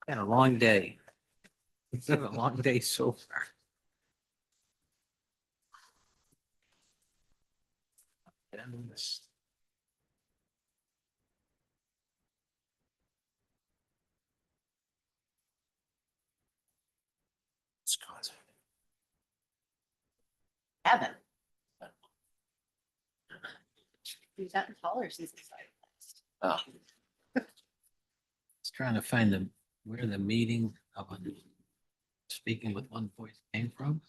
Had a long day. It's been a long day so far. Get into this. Wisconsin. Haven't. We've gotten taller since the started. Just trying to find where the meeting of speaking with one voice came from.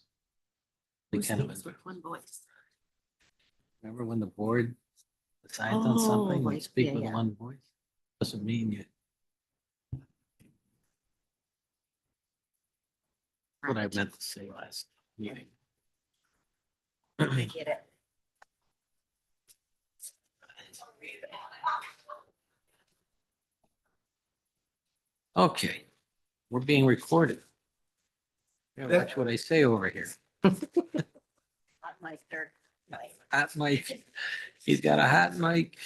We Who kind of, speaks with one voice? remember when the board decides on something, Oh, you speak yeah, with yeah. one voice? Doesn't mean you, what I Right. meant to say last meeting. I get it. Okay, we're being recorded. Yeah, watch what I say over here. Not my third. Like, Hot mic. He's got a hot mic.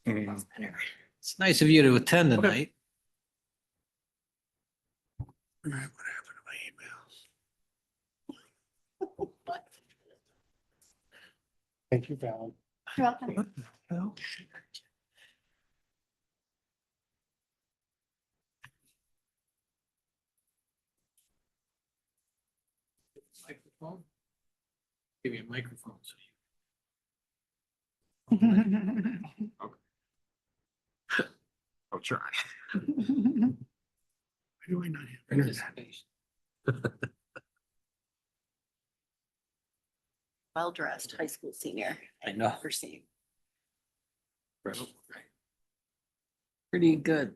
It's nice of you to attend tonight. What happened to my emails? Thank you, Val. You're welcome. What the hell? Microphone? Give you a microphone. So I'll try. Why do I not have internet? Well-dressed high school senior. I know. Never seen. Pretty good.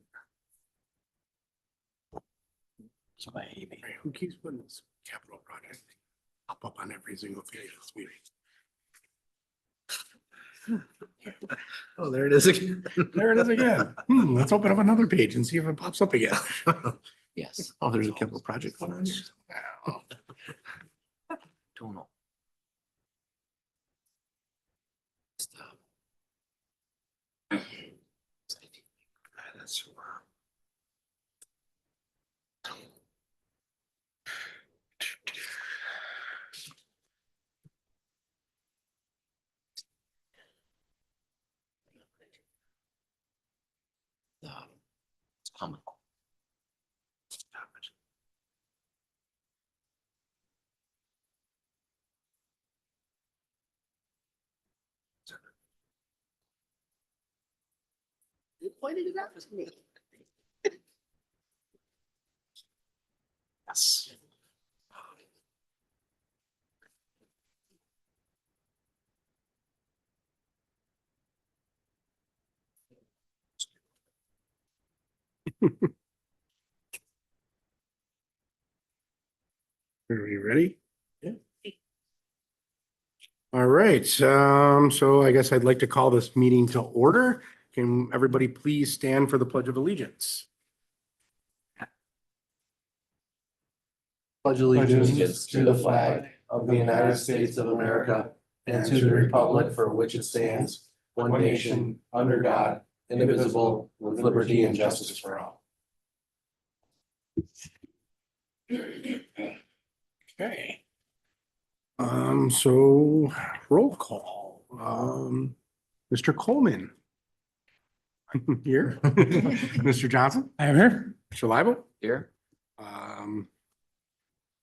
It's my Amy. Hey, who keeps putting this capital project thing up on every single page of this meeting? Oh, there it is again. There it is again. Let's open up another page and see if it pops up again. Yes. Oh, there's a capital project one on there. Wow. Tonal. Stop. That's It's comical. You pointed it out to me. Yes. Are you ready? Yeah. All right, so I guess I'd like to call this meeting to order. Can everybody please stand for the Pledge of Allegiance? Pledge allegiance to the flag of the United States of America and to the republic for which it stands, one nation, under God, indivisible, with liberty and justice for all. Okay. So roll call. Mr. Coleman. Here. Mr. Johnson. I am here. Mr. Lible. Here.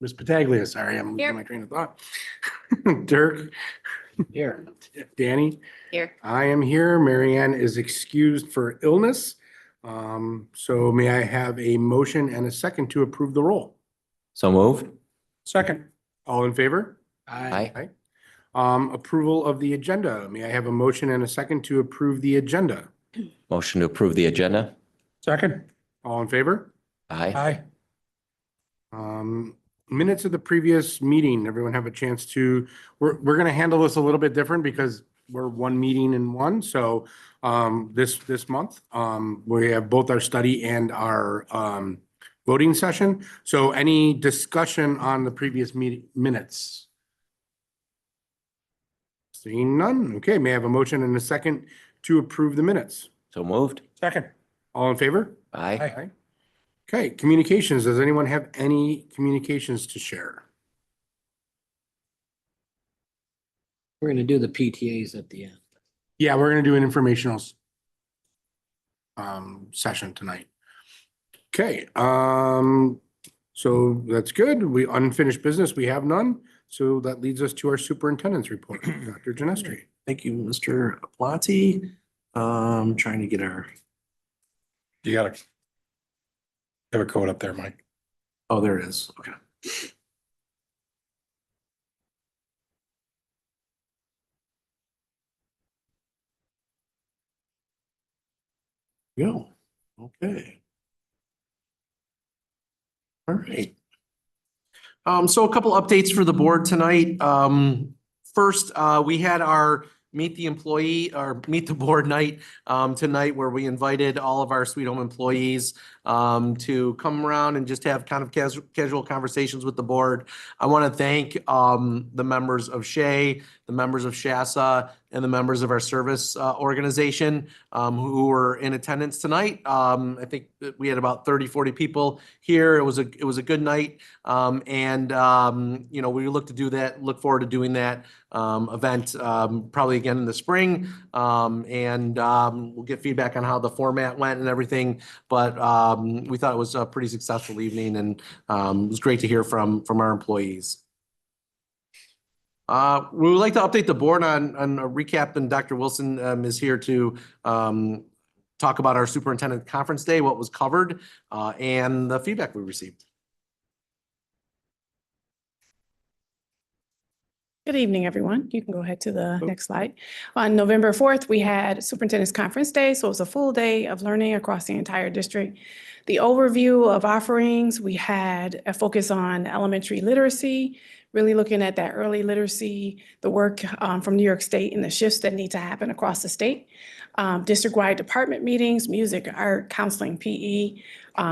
Ms. Pataglia, sorry, I'm Here. losing my train of thought. Dirk. Here. Danny. Here. I am here. Marianne is excused for illness. So may I have a motion and a second to approve the roll? So move. Second. All in favor? Aye. Approval of the agenda. May I have a motion and a second to approve the agenda? Motion to approve the agenda. Second. All in favor? Aye. Minutes of the previous meeting, everyone have a chance to, we're gonna handle this a little bit different because we're one meeting in one, so this month, we have both our study and our voting session. So any discussion on the previous meeting minutes? Seeing none, okay, may I have a motion and a second to approve the minutes? So moved. Second. All in favor? Aye. Okay, communications. Does anyone have any communications to share? We're gonna do the PTAs at the end. Yeah, we're gonna do an informational session tonight. Okay, so that's good. We unfinished business, we have none. So that leads us to our superintendent's report. Dr. Genestri. Thank you, Mr. Aplati. Trying to get our, You got it. Have a code up there, Mike. oh, there it is. Okay. Go. Okay. All right. So a couple updates for the board tonight. First, we had our meet the employee or meet the board night tonight where we invited all of our Sweet Home employees to come around and just have kind of casual conversations with the board. I want to thank the members of SHE, the members of SHASA, and the members of our service organization who were in attendance tonight. I think that we had about 30, 40 people here. It was a good night. You know, we look forward to doing that event probably again in the spring. We'll get feedback on how the format went and everything. But we thought it was a pretty successful evening, and it was great to hear from our employees. We would like to update the board on a recap, and Dr. Wilson is here to talk about our superintendent conference day, what was covered, and the feedback we received. Good evening, everyone. You can go ahead to the next slide. On November 4th, we had Superintendent's Conference Day, so it was a full day of learning across the entire district. The overview of offerings, we had a focus on elementary literacy, really looking at that early literacy, the work from New York State and the shifts that need to happen across the state. District-wide department meetings, music, art, counseling, PE,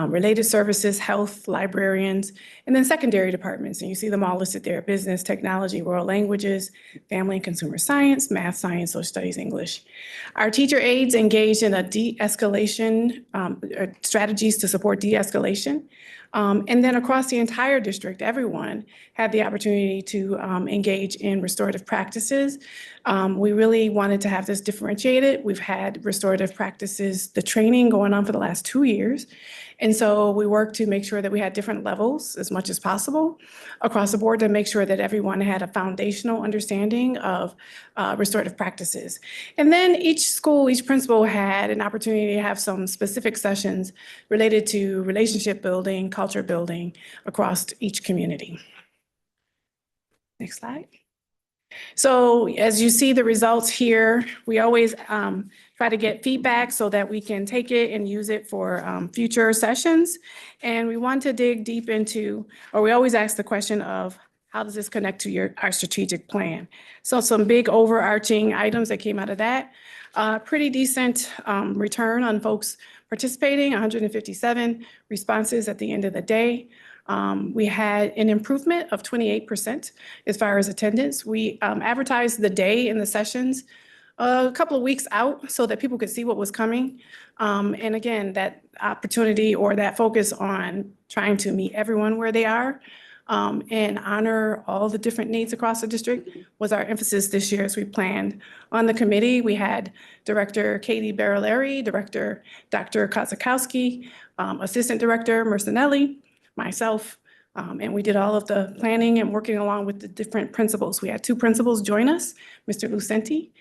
related services, health, librarians, and then secondary departments. And you see them all listed there: business, technology, world languages, family and consumer science, math, science, social studies, English. Our teacher aides engaged in a de-escalation, strategies to support de-escalation. And then across the entire district, everyone had the opportunity to engage in restorative practices. We really wanted to have this differentiated. We've had restorative practices, the training going on for the last 2 years. And so we worked to make sure that we had different levels as much as possible across the board to make sure that everyone had a foundational understanding of restorative practices. And then each school, each principal had an opportunity to have some specific sessions related to relationship building, culture building across each community. Next slide. So as you see the results here, we always try to get feedback so that we can take it and use it for future sessions. And we want to dig deep into, or we always ask the question of, how does this connect to our strategic plan? So some big overarching items that came out of that. Pretty decent return on folks participating, 157 responses at the end of the day. We had an improvement of 28% as far as attendance. We advertised the day and the sessions a couple of weeks out so that people could see what was coming. And again, that opportunity or that focus on trying to meet everyone where they are and honor all the different needs across the district was our emphasis this year as we planned. On the committee, we had Director Katie Barilari, Director Dr. Kozakowski, Assistant Director Mercenelli, myself, and we did all of the planning and working along with the different principals. We had 2 principals join us, Mr. Lucenti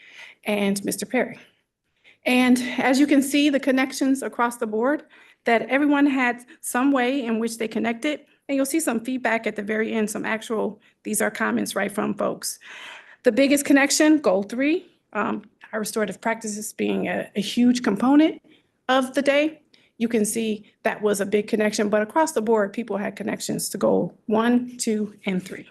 and Mr. Perry. And as you can see, the connections across the board, that everyone had some way in which they connected. And you'll see some feedback at the very end, some actual, these are comments right from folks. The biggest connection, goal 3, our restorative practices being a huge component of the day. You can see that was a big connection, but across the board, people had connections to goal 1, 2, and 3.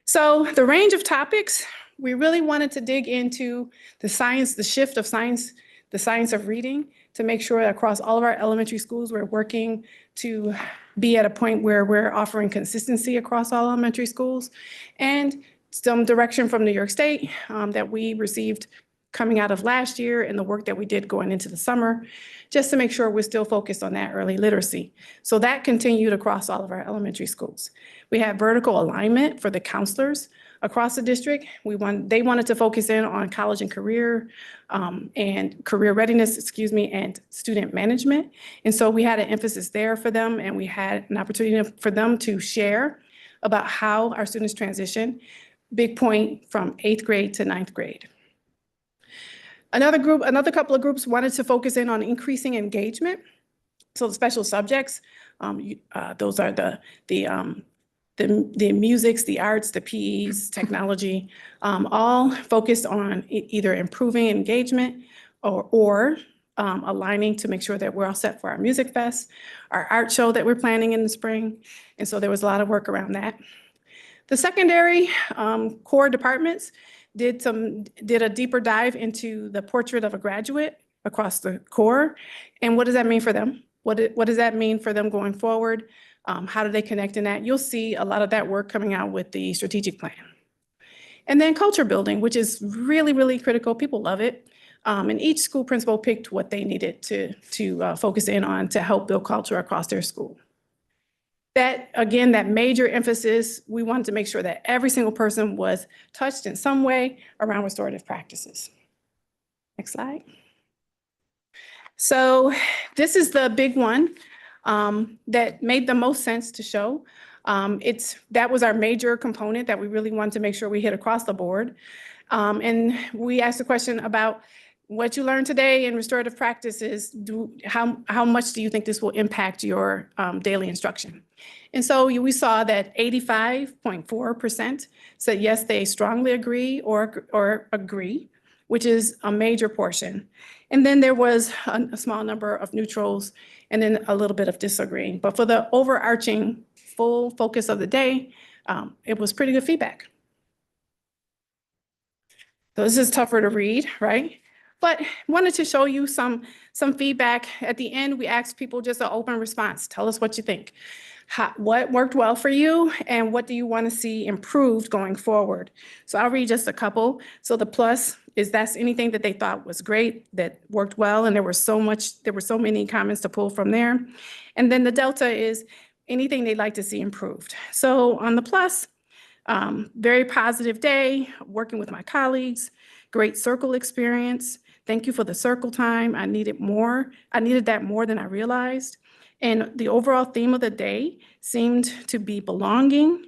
So the range of topics, we really wanted to dig into the science, the shift of science, the science of reading, to make sure that across all of our elementary schools, we're working to be at a point where we're offering consistency across all elementary schools, and some direction from New York State that we received coming out of last year and the work that we did going into the summer, just to make sure we're still focused on that early literacy. So that continued across all of our elementary schools. We had vertical alignment for the counselors across the district. They wanted to focus in on college and career readiness, and student management. And so we had an emphasis there for them, and we had an opportunity for them to share about how our students transition, big point from 8th grade to 9th grade. Another couple of groups wanted to focus in on increasing engagement. So the special subjects, those are the musics, the arts, the PEs, technology, all focused on either improving engagement or aligning to make sure that we're all set for our music fest, our art show that we're planning in the spring. And so there was a lot of work around that. The secondary core departments did a deeper dive into the portrait of a graduate across the core. And what does that mean for them? What does that mean for them going forward? How do they connect in that? You'll see a lot of that work coming out with the strategic plan. And then culture building, which is really, really critical. People love it. And each school principal picked what they needed to focus in on to help build culture across their school. That, again, that major emphasis, we wanted to make sure that every single person was touched in some way around restorative practices. Next slide. So this is the big one that made the most sense to show. That was our major component that we really wanted to make sure we hit across the board. And we asked a question about what you learned today in restorative practices, how much do you think this will impact your daily instruction? And so we saw that 85.4% said yes, they strongly agree or agree, which is a major portion. And then there was a small number of neutrals and then a little bit of disagreeing. But for the overarching full focus of the day, it was pretty good feedback. So this is tougher to read, right? But wanted to show you some feedback. At the end, we asked people just an open response. Tell us what you think. What worked well for you and what do you want to see improved going forward? So I'll read just a couple. So the plus is that's anything that they thought was great, that worked well, and there were so many comments to pull from there. And then the delta is anything they'd like to see improved. So on the plus, very positive day, working with my colleagues, great circle experience. Thank you for the circle time. I needed more. I needed that more than I realized. And the overall theme of the day seemed to be belonging,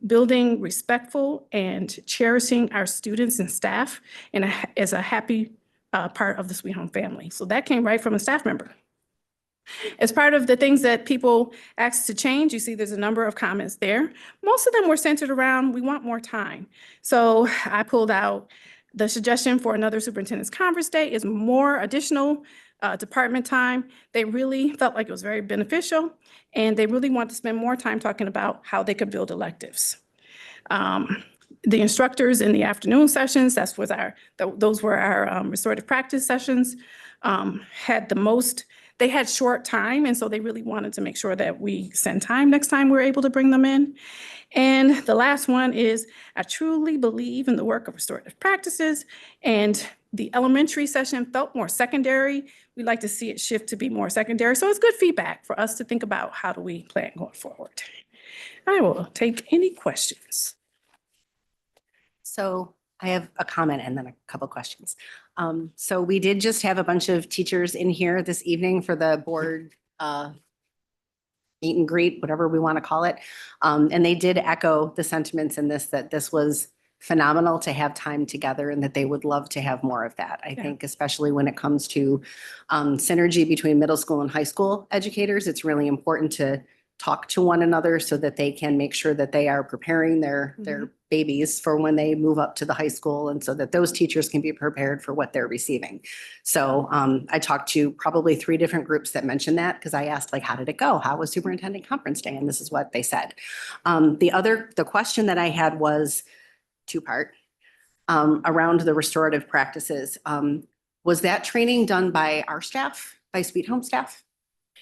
building respectful and cherishing our students and staff as a happy part of the Sweet Home family. So that came right from a staff member. As part of the things that people asked to change, you see there's a number of comments there. Most of them were centered around, we want more time. So I pulled out the suggestion for another superintendent's conference day is more additional department time. They really felt like it was very beneficial, and they really want to spend more time talking about how they could build electives. The instructors in the afternoon sessions, those were our restorative practice sessions, had the most. They had short time, and so they really wanted to make sure that we send time next time we're able to bring them in. And the last one is, I truly believe in the work of restorative practices, and the elementary session felt more secondary. We'd like to see it shift to be more secondary. So it's good feedback for us to think about how do we plan going forward. I will take any questions. So I have a comment and then a couple questions. So we did just have a bunch of teachers in here this evening for the board meet and greet, whatever we want to call it. And they did echo the sentiments in this, that this was phenomenal to have time together and that they would love to have more of that. I think especially when it comes to synergy between middle school and high school educators, it's really important to talk to one another so that they can make sure that they are preparing their babies for when they move up to the high school, and so that those teachers can be prepared for what they're receiving. So I talked to probably 3 different groups that mentioned that, because I asked, like, how did it go? How was superintendent conference day? And this is what they said. The question that I had was 2-part around the restorative practices. Was that training done by our staff, by Sweet Home staff?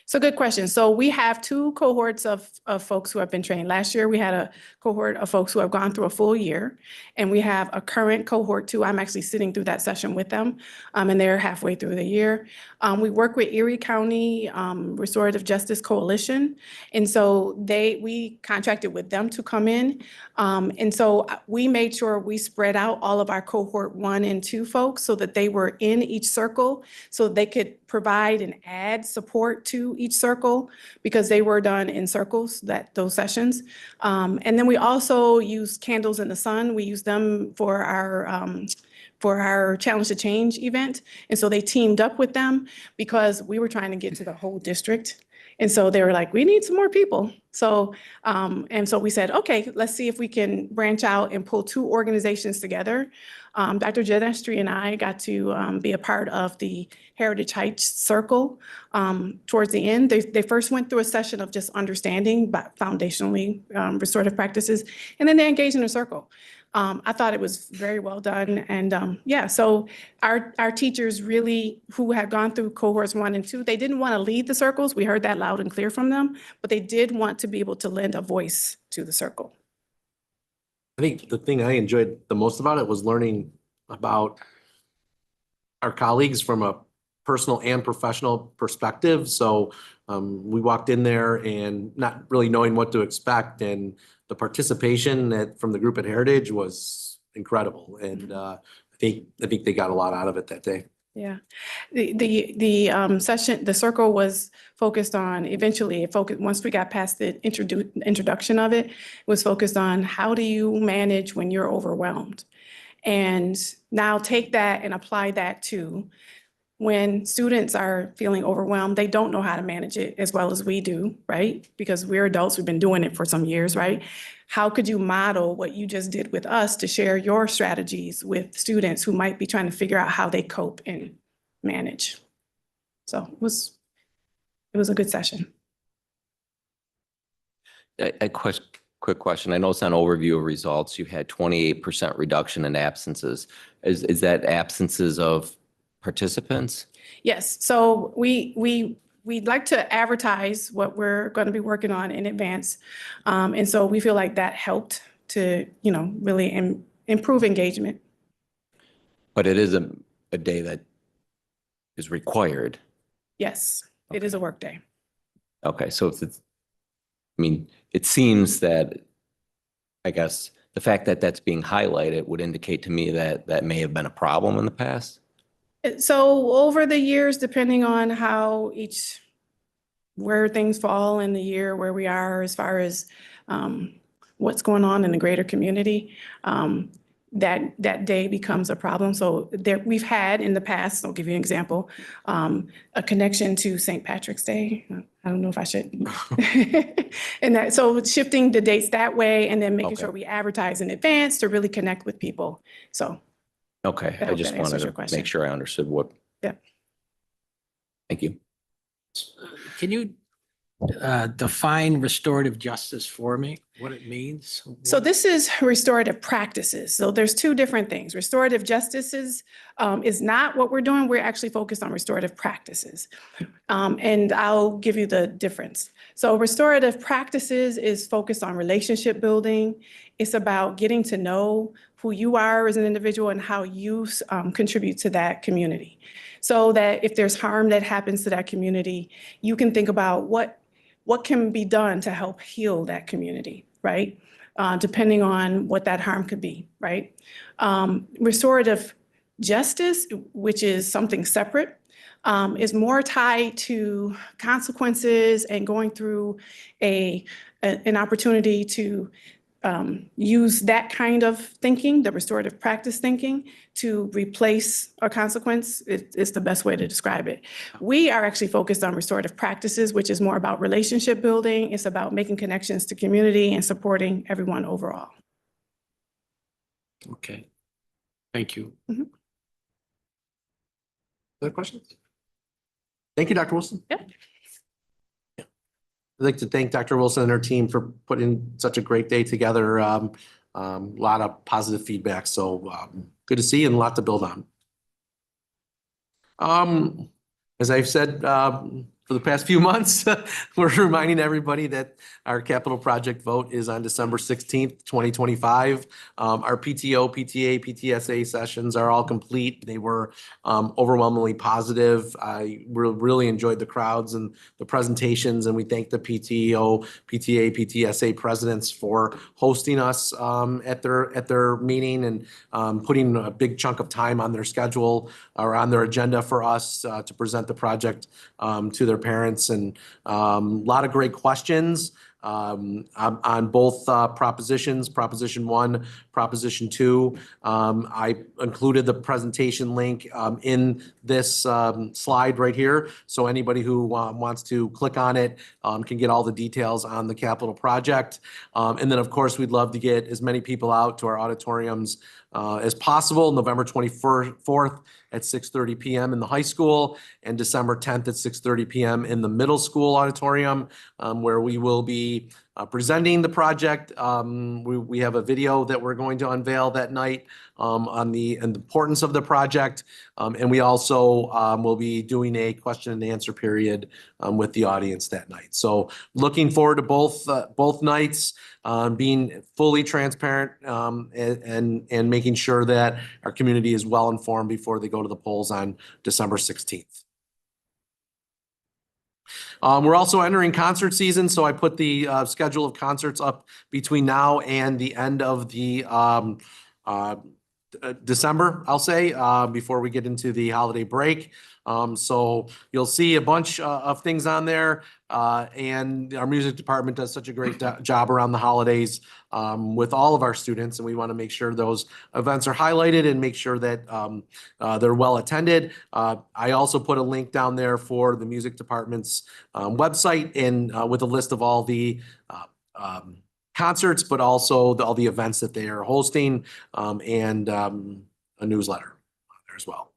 So good question. So we have two cohorts of folks who have been trained. Last year, we had a cohort of folks who have gone through a full year. And we have a current cohort too. I'm actually sitting through that session with them. And they're halfway through the year. We work with Erie County Restorative Justice Coalition. And so we contracted with them to come in. And so we made sure we spread out all of our cohort 1 and 2 folks so that they were in each circle so they could provide and add support to each circle because they were done in circles, those sessions. And then we also use Candles in the Sun. We use them for our Challenge to Change event. And so they teamed up with them because we were trying to get to the whole district. And so they were like, we need some more people. So, and so we said, okay, let's see if we can branch out and pull 2 organizations together. Dr. Jedestri and I got to be a part of the Heritage Heights Circle towards the end. They first went through a session of just understanding foundationally restorative practices, and then they engaged in a circle. I thought it was very well done. And yeah, so our teachers really, who had gone through cohorts 1 and 2, they didn't want to lead the circles. We heard that loud and clear from them, but they did want to be able to lend a voice to the circle. I think the thing I enjoyed the most about it was learning about our colleagues from a personal and professional perspective. So we walked in there and not really knowing what to expect, and the participation from the group at Heritage was incredible. And I think they got a lot out of it that day. Yeah, the session, the circle was focused on, eventually it focused, once we got past the introduction of it, was focused on how do you manage when you're overwhelmed? And now take that and apply that to when students are feeling overwhelmed, they don't know how to manage it as well as we do, right? Because we're adults, we've been doing it for some years, right? How could you model what you just did with us to share your strategies with students who might be trying to figure out how they cope and manage? So it was a good session. A quick question. I know it's an overview of results. You had 28% reduction in absences. Is that absences of participants? Yes, so we'd like to advertise what we're going to be working on in advance. And so we feel like that helped to, really improve engagement. But it is a day that is required. Yes, it is a work day. Okay, so it seems that, I guess, the fact that that's being highlighted would indicate to me that that may have been a problem in the past. So over the years, depending on where things fall in the year, where we are as far as what's going on in the greater community, that day becomes a problem. So we've had in the past, I'll give you an example, a connection to St. Patrick's Day. I don't know if I should. And so shifting the dates that way and then making Okay. sure we advertise in advance to really connect with people. So. Okay, I I hope just that answers wanted your to question. make sure I understood what. Yeah. Thank you. Can you define restorative justice for me, what it means? So this is restorative practices. So there's 2 different things. Restorative justice is not what we're doing. We're actually focused on restorative practices. And I'll give you the difference. So restorative practices is focused on relationship building. It's about getting to know who you are as an individual and how you contribute to that community. So that if there's harm that happens to that community, you can think about what can be done to help heal that community, right? Depending on what that harm could be, right? Restorative justice, which is something separate, is more tied to consequences and going through an opportunity to use that kind of thinking, the restorative practice thinking, to replace a consequence is the best way to describe it. We are actually focused on restorative practices, which is more about relationship building. It's about making connections to community and supporting everyone overall. Okay, thank you. Other questions? Thank you, Dr. Wilson. Yep. I'd like to thank Dr. Wilson and her team for putting such a great day together. A lot of positive feedback, so good to see and a lot to build on. As I've said for the past few months. We're reminding everybody that our capital project vote is on December 16th, 2025. Our PTO, PTA, PTSA sessions are all complete. They were overwhelmingly positive. I really enjoyed the crowds and the presentations, and we thank the PTO, PTA, PTSA presidents for hosting us at their meeting and putting a big chunk of time on their schedule or on their agenda for us to present the project to their parents, and a lot of great questions on both propositions, Proposition 1, Proposition 2. I included the presentation link in this slide right here. So anybody who wants to click on it can get all the details on the capital project. And then, of course, we'd love to get as many people out to our auditoriums as possible. November 24th at 6:30 p.m. in the high school, and December 10th at 6:30 p.m. in the middle school auditorium, where we will be presenting the project. We have a video that we're going to unveil that night on the importance of the project. And we also will be doing a question and answer period with the audience that night. So looking forward to both nights, being fully transparent and making sure that our community is well informed before they go to the polls on December 16th. We're also entering concert season, so I put the schedule of concerts up between now and the end of the December, I'll say, before we get into the holiday break. So you'll see a bunch of things on there, and our music department does such a great job around the holidays with all of our students, and we want to make sure those events are highlighted and make sure that they're well attended. I also put a link down there for the music department's website and with a list of all the concerts, but also all the events that they are hosting, and a newsletter there as well.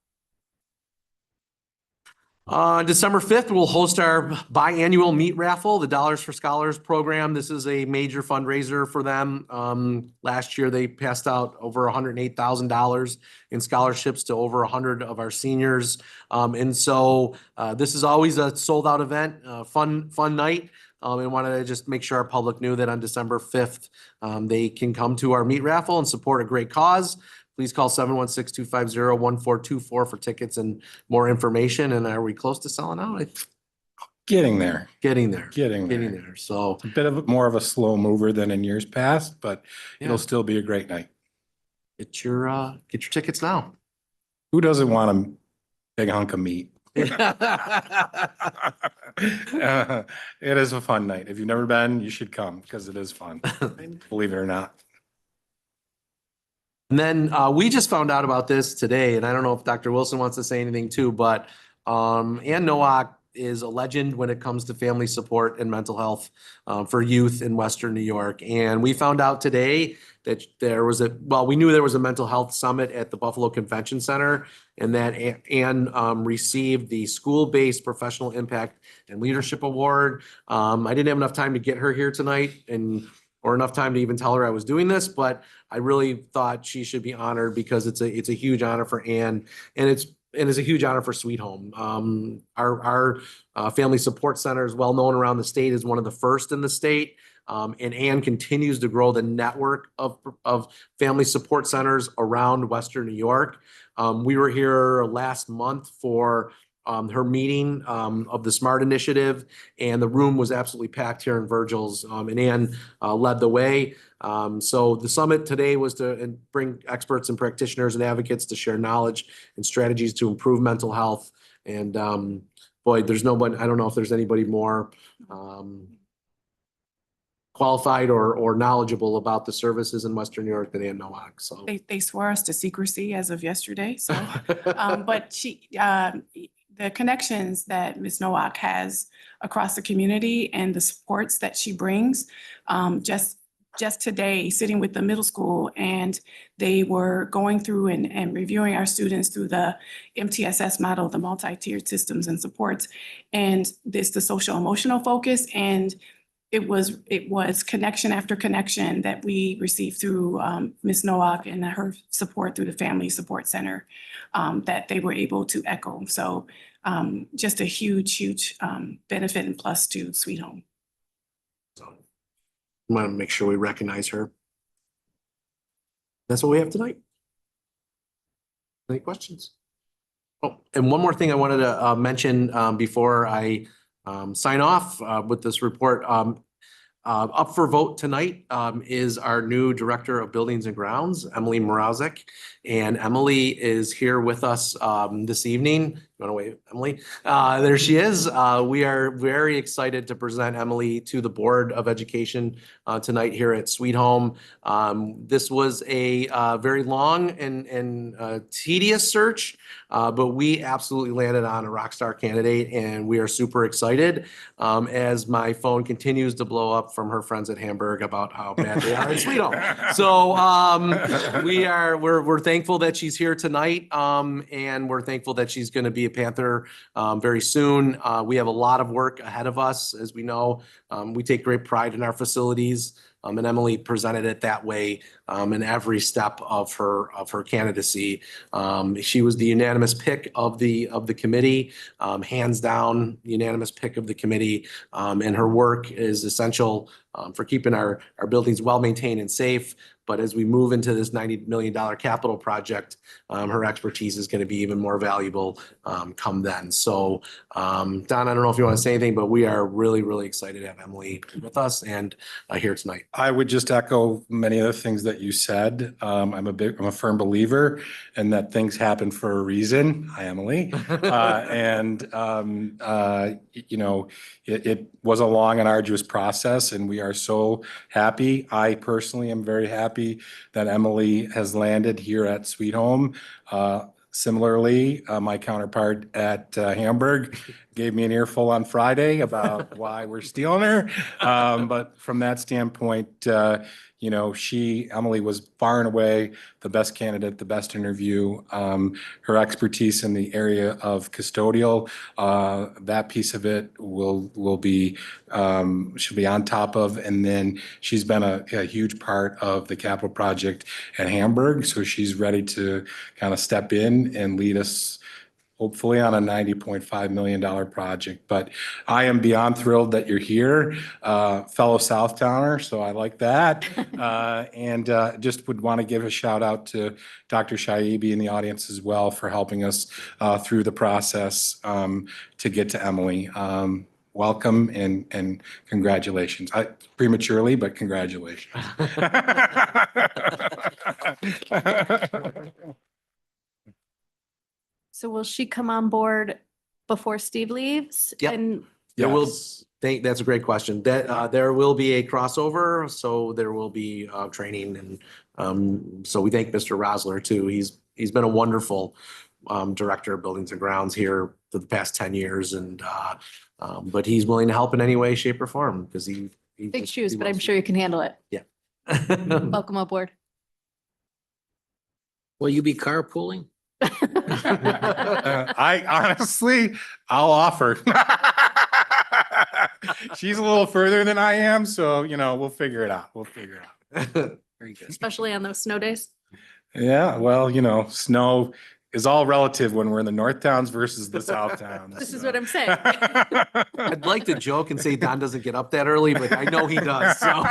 December 5th, we'll host our biannual meat raffle, the Dollars for Scholars program. This is a major fundraiser for them. Last year, they passed out over $108,000 in scholarships to over 100 of our seniors. And so this is always a sold out event, fun night. And wanted to just make sure our public knew that on December 5th, they can come to our meat raffle and support a great cause. Please call 716-250-1424 for tickets and more information. And are we close to selling out? Getting there. Getting there. Getting Getting there. there. So A bit of more of a slow mover than in years past, but Yeah. it'll still be a great night. get your tickets now. Who doesn't want a big hunk of meat? It is a fun night. If you've never been, you should come because it is fun, believe it or not. And then we just found out about this today, and I don't know if Dr. Wilson wants to say anything too, but Ann Nowak is a legend when it comes to family support and mental health for youth in Western New York. And we found out today that we knew there was a mental health summit at the Buffalo Convention Center, and that Ann received the School-Based Professional Impact and Leadership Award. I didn't have enough time to get her here tonight or enough time to even tell her I was doing this, but I really thought she should be honored because it's a huge honor for Ann, and it's a huge honor for Sweet Home. Our family support center is well known around the state as one of the first in the state. And Ann continues to grow the network of family support centers around Western New York. We were here last month for her meeting of the SMART initiative, and the room was absolutely packed here in Virgil's, and Ann led the way. So the summit today was to bring experts and practitioners and advocates to share knowledge and strategies to improve mental health. And boy, there's nobody, I don't know if there's anybody more qualified or knowledgeable about the services in Western New York than Ann Nowak. So They swore us to secrecy as of yesterday, so, but the connections that Ms. Nowak has across the community and the supports that she brings, just today, sitting with the middle school, and they were going through and reviewing our students through the MTSS model, the multi-tiered systems and supports, and the social emotional focus, and it was connection after connection that we received through Ms. Nowak and her support through the Family Support Center that they were able to echo. So just a huge benefit and plus to Sweet Home. So I want to make sure we recognize her. That's what we have tonight. Any questions? Oh, and one more thing I wanted to mention before I sign off with this report. Up for vote tonight is our new Director of Buildings and Grounds, Emily Morawczyk. And Emily is here with us this evening. You want to wave, Emily? There she is. We are very excited to present Emily to the Board of Education tonight here at Sweet Home. This was a very long and tedious search, but we absolutely landed on a rock star candidate, and we are super excited as my phone continues to blow up from her friends at Hamburg about how bad they are at Sweet Home. So we're thankful that she's here tonight, and we're thankful that she's going to be a Panther very soon. We have a lot of work ahead of us, as we know. We take great pride in our facilities. And Emily presented it that way in every step of her candidacy. She was the unanimous pick of the committee, hands down unanimous pick of the committee. And her work is essential for keeping our buildings well maintained and safe. But as we move into this $90 million capital project, her expertise is going to be even more valuable come then. So Don, I don't know if you want to say anything, but we are really, really excited to have Emily with us and here tonight. I would just echo many of the things that you said. I'm a firm believer in that things happen for a reason. Hi, Emily. You know, it was a long and arduous process, and we are so happy. I personally am very happy that Emily has landed here at Sweet Home. Similarly, my counterpart at Hamburg gave me an earful on Friday about why we're stealing her. But from that standpoint, you know, Emily was far and away the best candidate, the best interview. Her expertise in the area of custodial, that piece of it will be, she'll be on top of. And then she's been a huge part of the capital project at Hamburg. So she's ready to kind of step in and lead us hopefully on a $90.5 million project. But I am beyond thrilled that you're here, fellow Southtowner, so I like that. And just would want to give a shout out to Dr. Shaibi in the audience as well for helping us through the process to get to Emily. Welcome and congratulations. Prematurely, but congratulations. So will she come on board before Steve leaves? Yep. And Yes. That's a great question. That there will be a crossover, so there will be training, and so we thank Mr. Rosler too. He's been a wonderful director of buildings and grounds here for the past 10 years, and but he's willing to help in any way, shape, or form because he big shoes, but I'm sure you can handle it. Yeah. Welcome aboard. Will you be carpooling? I honestly, I'll offer. She's a little further than I am, so, you know, we'll figure it out. Very good. Especially on those snow days. Yeah, well, you know, snow is all relative when we're in the North Towns versus the South Towns. This is so. what I'm saying. I'd like to joke and say Don doesn't get up that early, but I know he does. So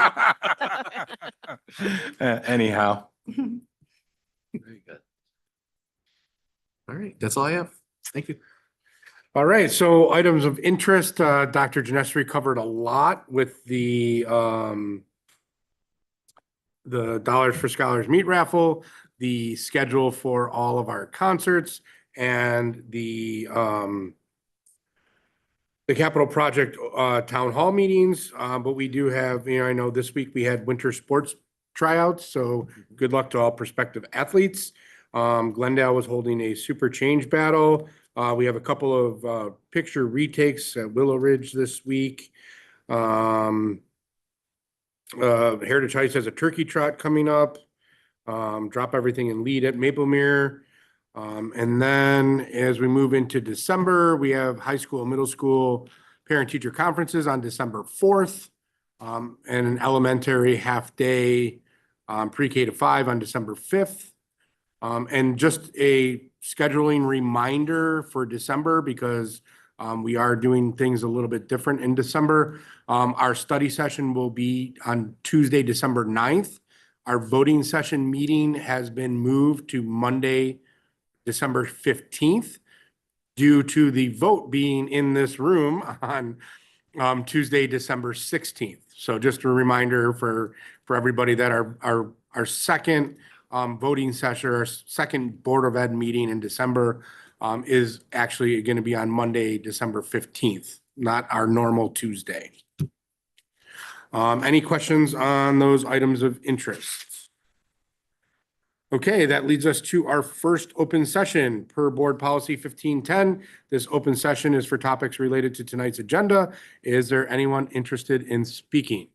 Anyhow. Very good. all right, that's all I have. Thank you. All right, so items of interest, Dr. Genestri covered a lot with the Dollars for Scholars meat raffle, the schedule for all of our concerts, and the capital project town hall meetings. But we do have, you know, I know this week we had winter sports tryouts, so good luck to all prospective athletes. Glendale was holding a super change battle. We have a couple of picture retakes at Willow Ridge this week. Heritage Heights has a turkey trot coming up. Drop everything and lead at Maplemere. And then as we move into December, we have high school and middle school parent teacher conferences on December 4th. and an elementary half-day pre-K to 5 on December 5th. And just a scheduling reminder for December, because we are doing things a little bit different in December. Our study session will be on Tuesday, December 9th. Our voting session meeting has been moved to Monday, December 15th, due to the vote being in this room on Tuesday, December 16th. So just a reminder for everybody that our second voting session, our second Board of Ed meeting in December is actually going to be on Monday, December 15th, not our normal Tuesday. Any questions on those items of interest? Okay, that leads us to our first open session per Board Policy 1510. This open session is for topics related to tonight's agenda. Is there anyone interested in speaking?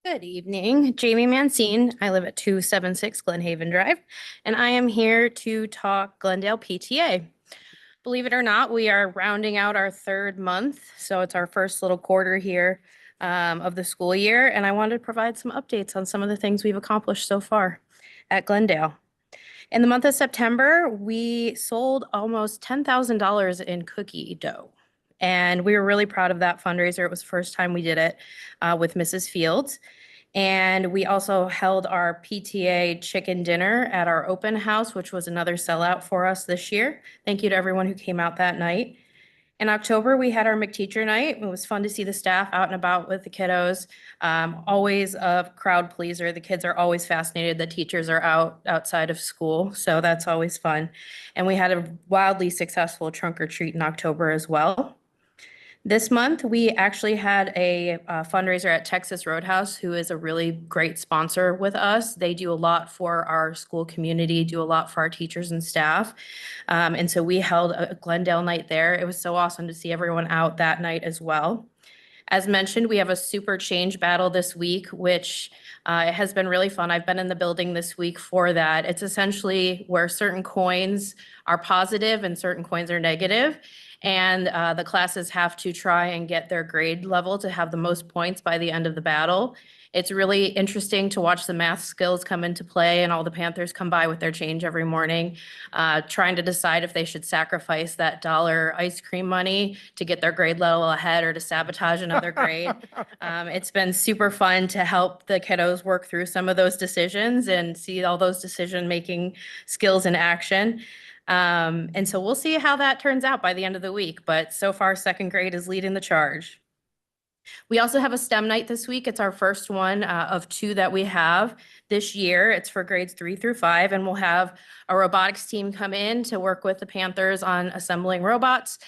Good evening, Jamie Mancine. I live at 276 Glenhaven Drive, and I am here to talk Glendale PTA. Believe it or not, we are rounding out our third month, so it's our first little quarter here of the school year, and I wanted to provide some updates on some of the things we've accomplished so far at Glendale. In the month of September, we sold almost $10,000 in cookie dough. And we were really proud of that fundraiser. It was the first time we did it with Mrs. Fields. And we also held our PTA chicken dinner at our open house, which was another sellout for us this year. Thank you to everyone who came out that night. In October, we had our McTeacher night. It was fun to see the staff out and about with the kiddos. Always a crowd pleaser. The kids are always fascinated that teachers are outside of school, so that's always fun. And we had a wildly successful trunk or treat in October as well. This month, we actually had a fundraiser at Texas Roadhouse, who is a really great sponsor with us. They do a lot for our school community, do a lot for our teachers and staff. And so we held a Glendale night there. It was so awesome to see everyone out that night as well. As mentioned, we have a super change battle this week, which has been really fun. I've been in the building this week for that. It's essentially where certain coins are positive and certain coins are negative. And the classes have to try and get their grade level to have the most points by the end of the battle. It's really interesting to watch the math skills come into play, and all the Panthers come by with their change every morning, trying to decide if they should sacrifice that $1 ice cream money to get their grade level ahead or to sabotage another grade. It's been super fun to help the kiddos work through some of those decisions and see all those decision-making skills in action. And so we'll see how that turns out by the end of the week, but so far second grade is leading the charge. We also have a STEM night this week. It's our first one of 2 that we have this year. It's for grades 3 through 5, and we'll have a robotics team come in to work with the Panthers on assembling robots.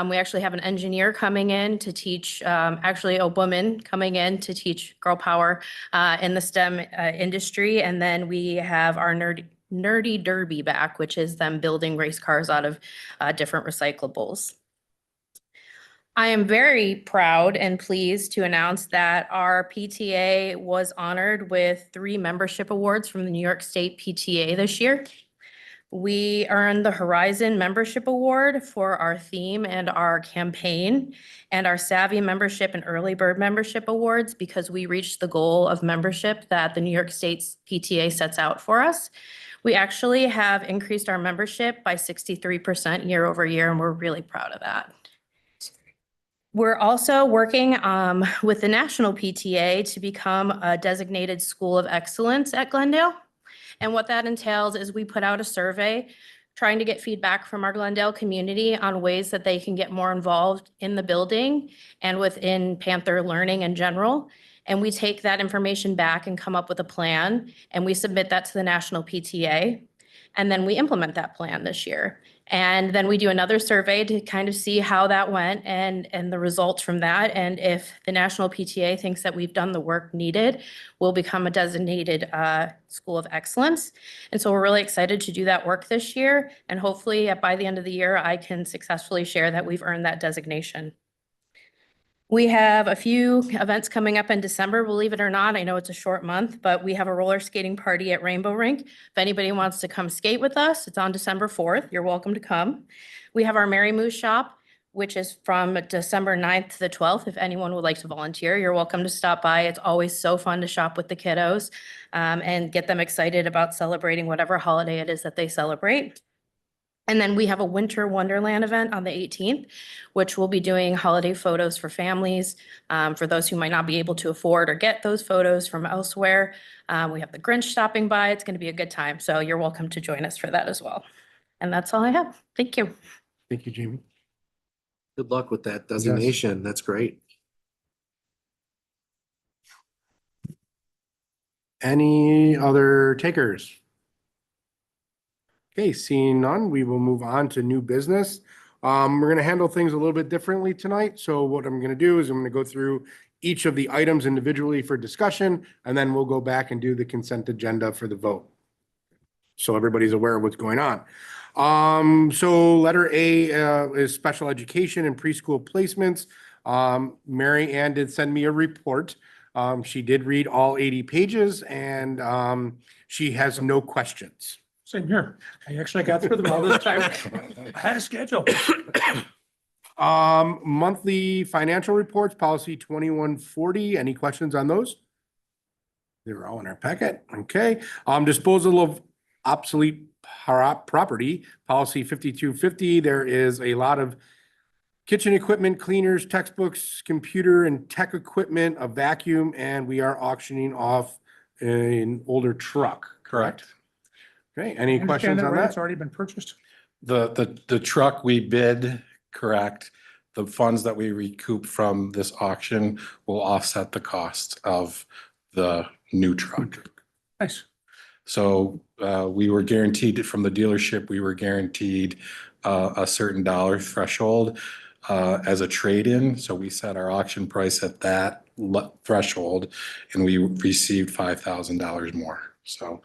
We actually have an engineer coming in to teach, actually a woman coming in to teach girl power in the STEM industry. And then we have our Nerdy Derby back, which is them building race cars out of different recyclables. I am very proud and pleased to announce that our PTA was honored with 3 membership awards from the New York State PTA this year. We earned the Horizon Membership Award for our theme and our campaign, and our Savvy Membership and Early Bird Membership Awards because we reached the goal of membership that the New York State's PTA sets out for us. We actually have increased our membership by 63% year over year, and we're really proud of that. We're also working with the National PTA to become a designated school of excellence at Glendale. And what that entails is we put out a survey trying to get feedback from our Glendale community on ways that they can get more involved in the building and within Panther learning in general. And we take that information back and come up with a plan, and we submit that to the National PTA. And then we implement that plan this year. And then we do another survey to kind of see how that went and the results from that. And if the National PTA thinks that we've done the work needed, we'll become a designated school of excellence. And so we're really excited to do that work this year. And hopefully by the end of the year, I can successfully share that we've earned that designation. We have a few events coming up in December, believe it or not. I know it's a short month, but we have a roller skating party at Rainbow Rink. If anybody wants to come skate with us, it's on December 4th. You're welcome to come. We have our Mary Moose Shop, which is from December 9th to the 12th. If anyone would like to volunteer, you're welcome to stop by. It's always so fun to shop with the kiddos and get them excited about celebrating whatever holiday it is that they celebrate. And then we have a Winter Wonderland event on the 18th, which will be doing holiday photos for families, for those who might not be able to afford or get those photos from elsewhere. We have the Grinch stopping by. It's going to be a good time. So you're welcome to join us for that as well. And that's all I have. Thank you. Thank you, Jamie. Good luck with that designation. That's great. Any other takers? Okay, seeing none, we will move on to new business. We're gonna handle things a little bit differently tonight. So what I'm gonna do is I'm gonna go through each of the items individually for discussion, and then we'll go back and do the consent agenda for the vote. So everybody's aware of what's going on. So letter A is special education and preschool placements. Mary Ann did send me a report. She did read all 80 pages and she has no questions. Same here. I actually got through them all this time. I had a schedule. Monthly financial reports, policy 2140. Any questions on those? They were all in our packet. Okay. Disposal of obsolete property, policy 5250. There is a lot of kitchen equipment, cleaners, textbooks, computer and tech equipment, a vacuum, and we are auctioning off an older truck, correct? Okay, any Understand questions that, on right? It's that? already been purchased. The truck we bid, correct. The funds that we recoup from this auction will offset the cost of the new truck. Nice. So we were guaranteed from the dealership, we were guaranteed a certain dollar threshold as a trade-in. So we set our auction price at that threshold and we received $5,000 more. So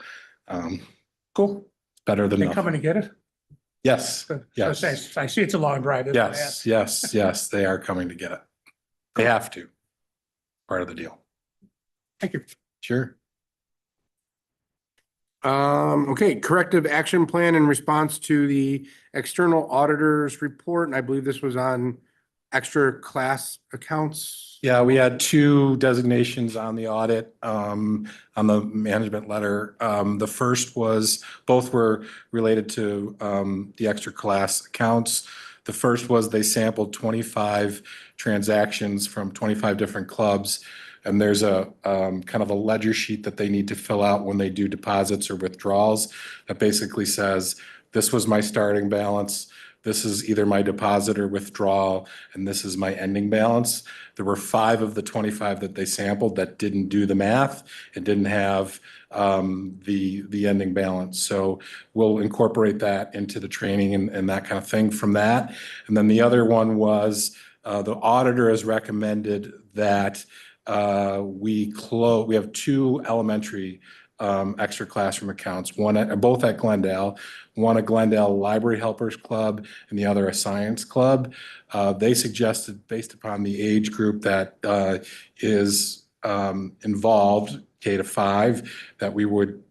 Cool. better than They coming to nothing. get it? Yes, Good. yes, I see it's a long drive. That's why I yes, asked. yes, they are coming to get it. They have to. Part of the deal. Thank you. Sure. Okay, corrective action plan in response to the external auditor's report, and I believe this was on extra class accounts. Yeah, we had two designations on the audit, on the management letter. The first was, both were related to, the extra class accounts. The first was they sampled 25 transactions from 25 different clubs. And there's a, kind of a ledger sheet that they need to fill out when they do deposits or withdrawals. That basically says, this was my starting balance. This is either my deposit or withdrawal, and this is my ending balance. There were 5 of the 25 that they sampled that didn't do the math and didn't have the ending balance. So we'll incorporate that into the training and that kind of thing from that. And then the other one was the auditor has recommended that we have 2 elementary extra classroom accounts, both at Glendale, one a Glendale Library Helpers Club and the other a science club. They suggested, based upon the age group that is involved, K-5, that we would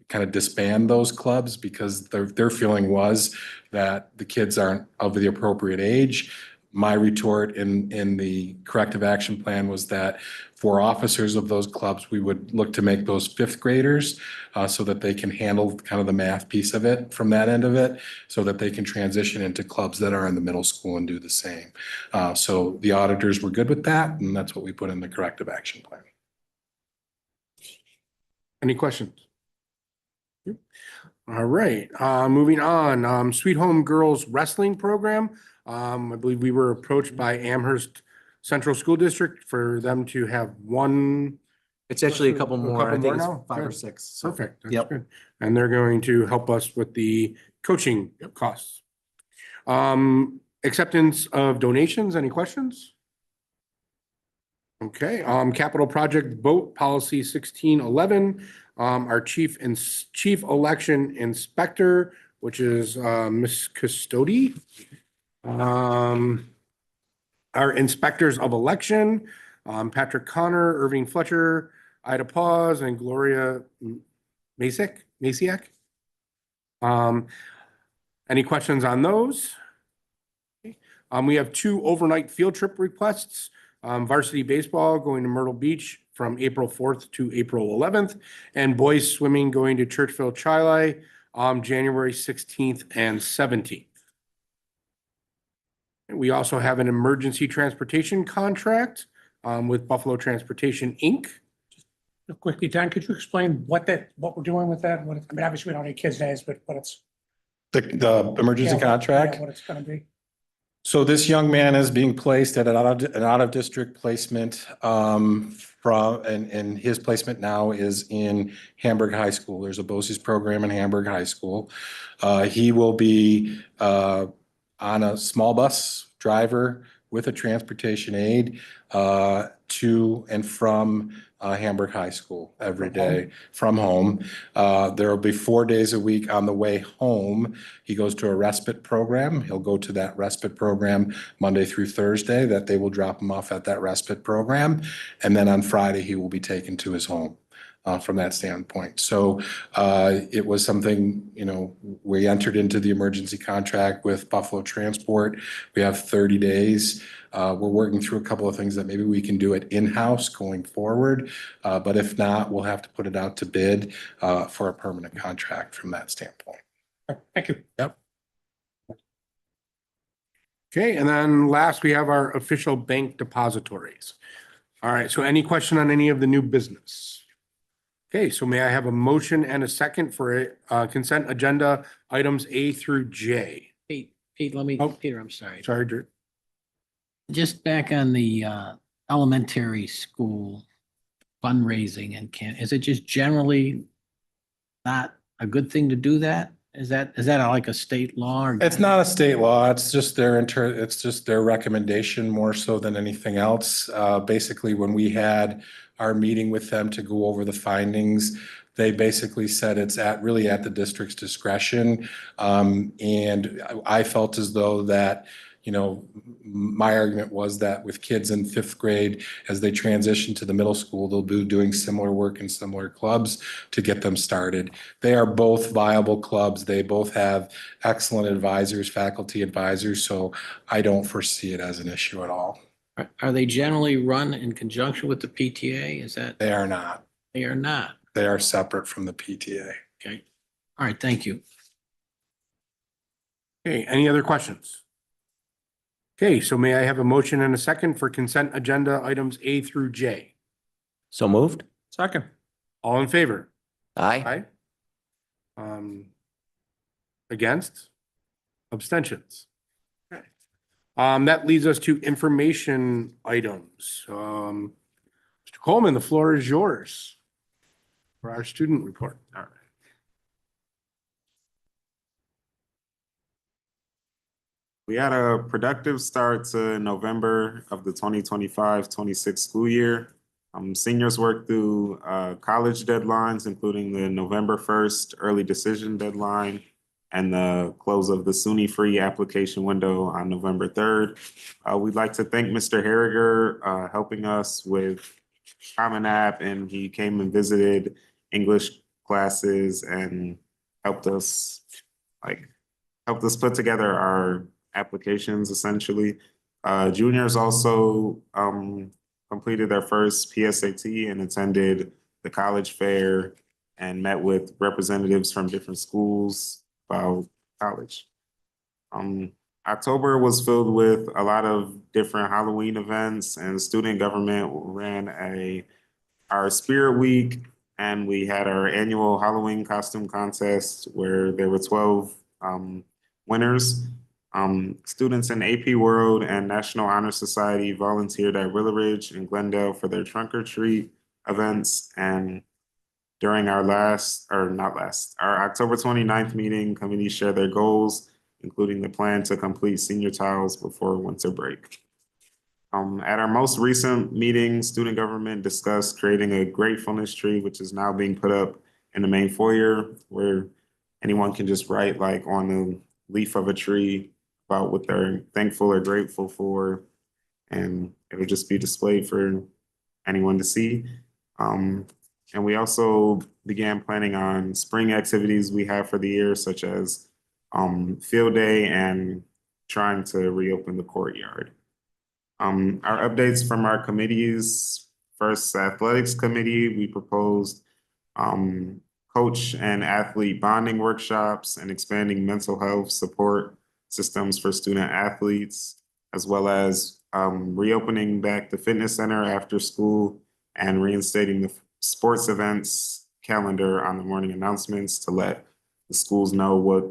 kind of disband those clubs because their feeling was that the kids aren't of the appropriate age. My retort in the corrective action plan was that for officers of those clubs, we would look to make those 5th graders so that they can handle kind of the math piece of it from that end of it, so that they can transition into clubs that are in the middle school and do the same. So the auditors were good with that, and that's what we put in the corrective action plan. Any questions? All right, moving on, Sweet Home Girls Wrestling Program. I believe we were approached by Amherst Central School District for them to have one. It's actually a couple more. I think it's now? 5 or Good. 6. So, Perfect. That's Yep. good. And they're going to help us with the coaching costs. Acceptance of donations, any questions? Okay, capital project boat policy 1611, our chief election inspector, which is Miss Custody. Our inspectors of election, Patrick Connor, Irving Fletcher, Ida Paz, and Gloria Masiak. Any questions on those? We have 2 overnight field trip requests. Varsity baseball going to Myrtle Beach from April 4th to April 11th, and boys swimming going to Churchville Chili, January 16th and 17th. We also have an emergency transportation contract with Buffalo Transportation, Inc. Quickly, Don, could you explain what we're doing with that? I mean, obviously, we don't need kids' names, but what it's. The emergency yeah, contract. yeah, what it's gonna be. So this young man is being placed at an out-of-district placement and his placement now is in Hamburg High School. There's a BOCES program in Hamburg High School. He will be on a small bus driver with a transportation aid to and from Hamburg High School every day from home. There will be 4 days a week on the way home. He goes to a respite program. He'll go to that respite program Monday through Thursday, that they will drop him off at that respite program. And then on Friday, he will be taken to his home. From that standpoint. So it was something, we entered into the emergency contract with Buffalo Transport. We have 30 days. We're working through a couple of things that maybe we can do it in-house going forward. But if not, we'll have to put it out to bid for a permanent contract from that standpoint. Thank you. Yep. Okay, and then last, we have our official bank depositories. All right, so any question on any of the new business? Okay, so may I have a motion and a second for consent agenda items A through J? Pete, Oh. Peter, I'm sorry. Sorry, Drew. Just back on the elementary school fundraising and is it just generally not a good thing to do that? Is that like a state law? Or? It's not a state law. It's just their recommendation more so than anything else. Basically, when we had our meeting with them to go over the findings, they basically said it's really at the district's discretion. And I felt as though that, my argument was that with kids in 5th grade, as they transition to the middle school, they'll be doing similar work in similar clubs to get them started. They are both viable clubs. They both have excellent advisors, faculty advisors. So I don't foresee it as an issue at all. Are they generally run in conjunction with the PTA? Is that? They are not. They are not. They are separate from the PTA. Okay. All right. Thank you. Okay, any other questions? Okay, so may I have a motion and a second for consent agenda items A through J? So moved? Second. All in favor? Aye. Aye. Against? Abstentions? Okay. That leads us to information items. Mr. Coleman, the floor is yours for our student report. All right. We had a productive start to November of the 2025-26 school year. Seniors worked through college deadlines, including the November 1st early decision deadline and the close of the SUNY free application window on November 3rd. We'd like to thank Mr. Harriger helping us with Common App, and he came and visited English classes and helped us put together our applications essentially. Juniors also completed their first PSAT and attended the college fair and met with representatives from different schools about college. October was filled with a lot of different Halloween events, and student government ran our Spirit Week, and we had our annual Halloween costume contest where there were 12 winners. Students in AP World and National Honor Society volunteered at Willow Ridge and Glendale for their trunk or treat events. And during our October 29th meeting, committees shared their goals, including the plan to complete senior tiles before winter break. At our most recent meeting, student government discussed creating a gratefulness tree, which is now being put up in the main foyer, where anyone can just write on the leaf of a tree about what they're thankful or grateful for. and it'll just be displayed for anyone to see. And we also began planning on spring activities we have for the year, such as field day and trying to reopen the courtyard. Our updates from our committees: first, athletics committee, we proposed coach and athlete bonding workshops and expanding mental health support systems for student athletes, as well as reopening back the fitness center after school and reinstating the sports events calendar on the morning announcements to let the schools know what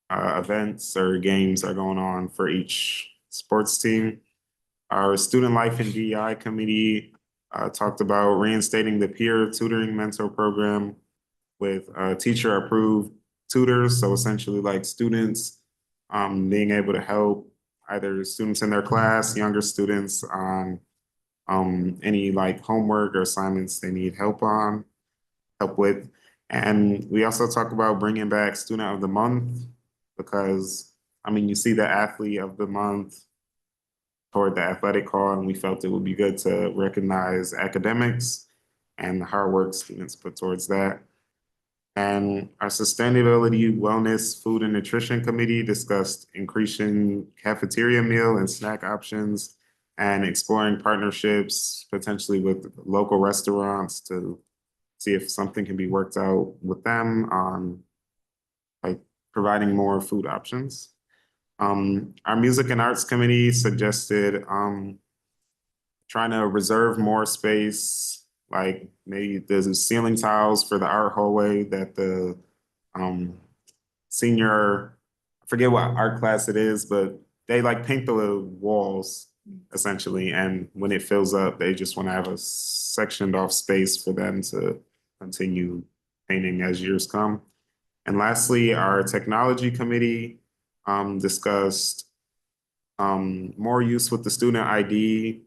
events or games are going on for each sports team. Our student life and DEI committee talked about reinstating the peer tutoring mentor program with teacher approved tutors. So essentially like students being able to help either students in their class, younger students on any like homework or assignments they need help with. And we also talk about bringing back student of the month, because I mean, you see the athlete of the month toward the athletic hall, and we felt it would be good to recognize academics and the hard work students put towards that. And our sustainability, wellness, food and nutrition committee discussed increasing cafeteria meal and snack options and exploring partnerships potentially with local restaurants to see if something can be worked out with them on like providing more food options. Our music and arts committee suggested trying to reserve more space, like maybe there's ceiling tiles for the art hallway that the senior, I forget what art class it is, but they like paint the walls essentially. And when it fills up, they just want to have a sectioned off space for them to continue painting as years come. And lastly, our technology committee discussed more use with the student ID,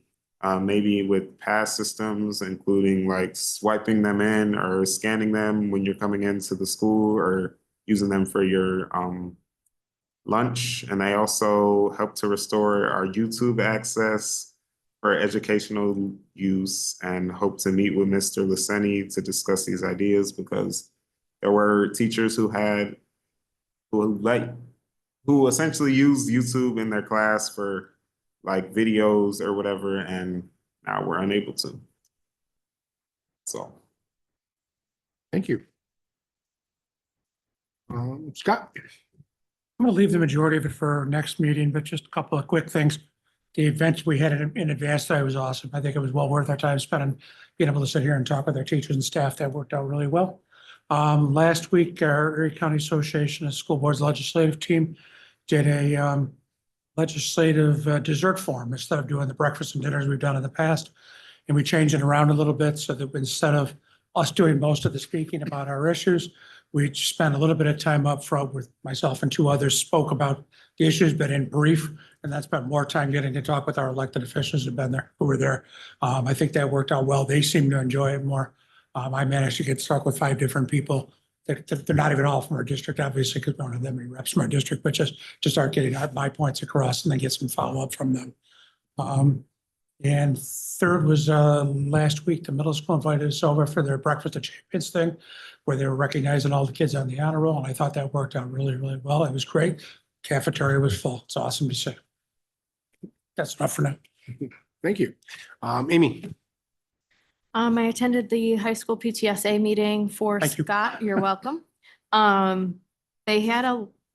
maybe with pass systems, including like swiping them in or scanning them when you're coming into the school or using them for your lunch. And they also help to restore our YouTube access for educational use, and hope to meet with Mr. Laseni to discuss these ideas, because there were teachers who essentially used YouTube in their class for like videos or whatever, and now we're unable to. So. Thank you. Scott? I'm going to leave the majority of it for our next meeting, but just a couple of quick things. The events we had in advance today was awesome. I think it was well worth our time spending, being able to sit here and talk with our teachers and staff. That worked out really well. Last week, our Erie County Association of School Boards Legislative Team did a legislative dessert forum instead of doing the breakfast and dinners we've done in the past. And we changed it around a little bit so that instead of us doing most of the speaking about our issues, we spent a little bit of time up front with myself and two others, spoke about the issues, but in brief, and that spent more time getting to talk with our elected officials who were there. I think that worked out well. They seemed to enjoy it more. I managed to get stuck with 5 different people. They're not even all from our district, obviously, because we don't have that many reps from our district, but just to start getting my points across and then get some follow-up from them. And third was last week, the middle school invited us over for their Breakfast of Champions thing, where they were recognizing all the kids on the honor roll. And I thought that worked out really, really well. It was great. Cafeteria was full. It's awesome to see. That's enough for now. Thank you. Amy? I attended the high school PTSA meeting for Thank you. Scott. You're welcome. They had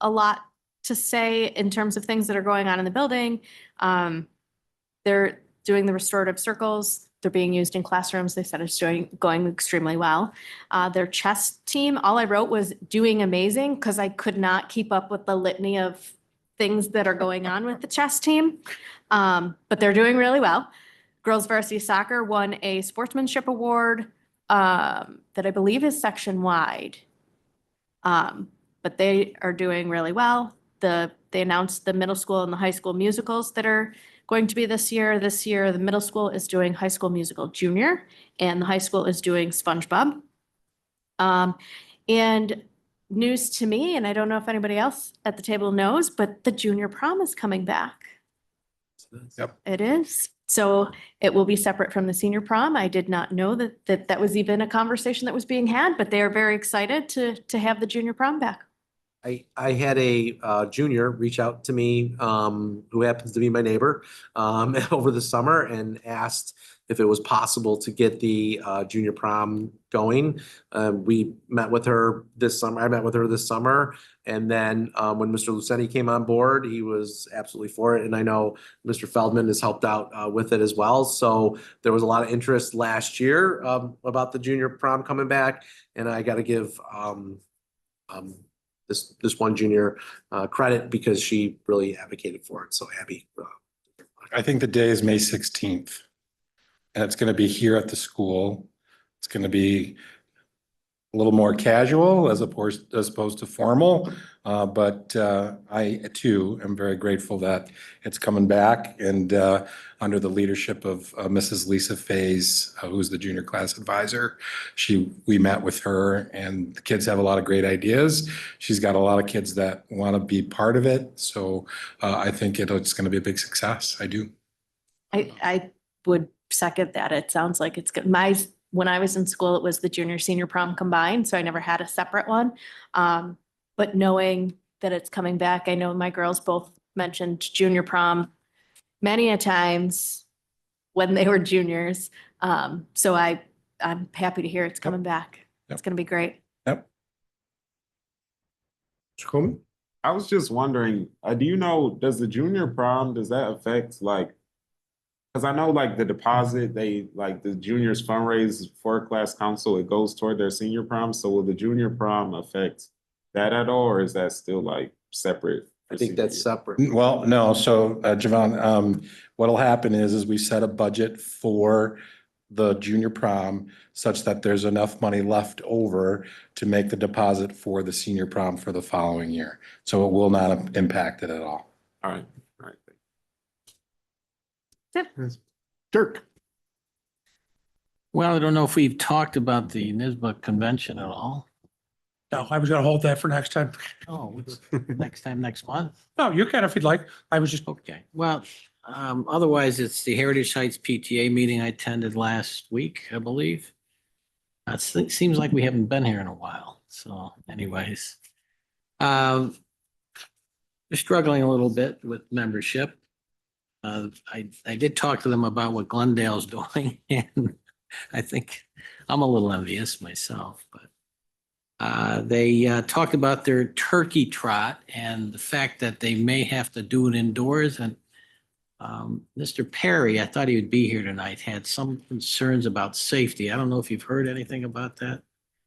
a lot to say in terms of things that are going on in the building. They're doing the restorative circles. They're being used in classrooms. They said it's going extremely well. Their chess team, all I wrote was doing amazing, because I could not keep up with the litany of things that are going on with the chess team. But they're doing really well. Girls varsity soccer won a sportsmanship award that I believe is section wide. But they are doing really well. They announced the middle school and the high school musicals that are going to be this year. This year, the middle school is doing High School Musical Junior, and the high school is doing SpongeBob. And news to me, and I don't know if anybody else at the table knows, but the junior prom is coming back. Yep. It is. So it will be separate from the senior prom. I did not know that was even a conversation that was being had, but they are very excited to have the junior prom back. I had a junior reach out to me who happens to be my neighbor over the summer and asked if it was possible to get the junior prom going. We met with her this summer. I met with her this summer. And then when Mr. Lucenti came on board, he was absolutely for it. And I know Mr. Feldman has helped out with it as well. So there was a lot of interest last year about the junior prom coming back. And I got to give this one junior credit because she really advocated for it. So Abby. I think the day is May 16th. And it's going to be here at the school. It's going to be a little more casual as opposed to formal. But I too am very grateful that it's coming back and under the leadership of Mrs. Lisa Fays, who's the junior class advisor. We met with her and the kids have a lot of great ideas. She's got a lot of kids that want to be part of it. So I think it's going to be a big success. I do. I would second that. It sounds like it's good. When I was in school, it was the junior senior prom combined, so I never had a separate one. But knowing that it's coming back, I know my girls both mentioned junior prom many a times when they were juniors. So I'm happy to hear it's coming back. It's gonna be great. Yep. Mr. Coleman? I was just wondering, do you know, does the junior prom, does that affect like, because I know like the deposit, the juniors fundraise for class council, it goes toward their senior prom. So will the junior prom affect that at all, or is that still like separate? I think that's separate. Well, no. So Javon, what'll happen is we set a budget for the junior prom such that there's enough money left over to make the deposit for the senior prom for the following year. So it will not impact it at all. All right, all right. Dirk? Well, I don't know if we've talked about the NISBA convention at all. No, I was gonna hold that for next time. Oh, it's next time, next month. No, you can if you'd like. I was just, Okay, well, otherwise it's the Heritage Heights PTA meeting I attended last week, I believe. It seems like we haven't been here in a while, so anyways. We're struggling a little bit with membership. I did talk to them about what Glendale's doing, and I think I'm a little envious myself, but they talked about their turkey trot and the fact that they may have to do it indoors. And Mr. Perry, I thought he would be here tonight, had some concerns about safety. I don't know if you've heard anything about that.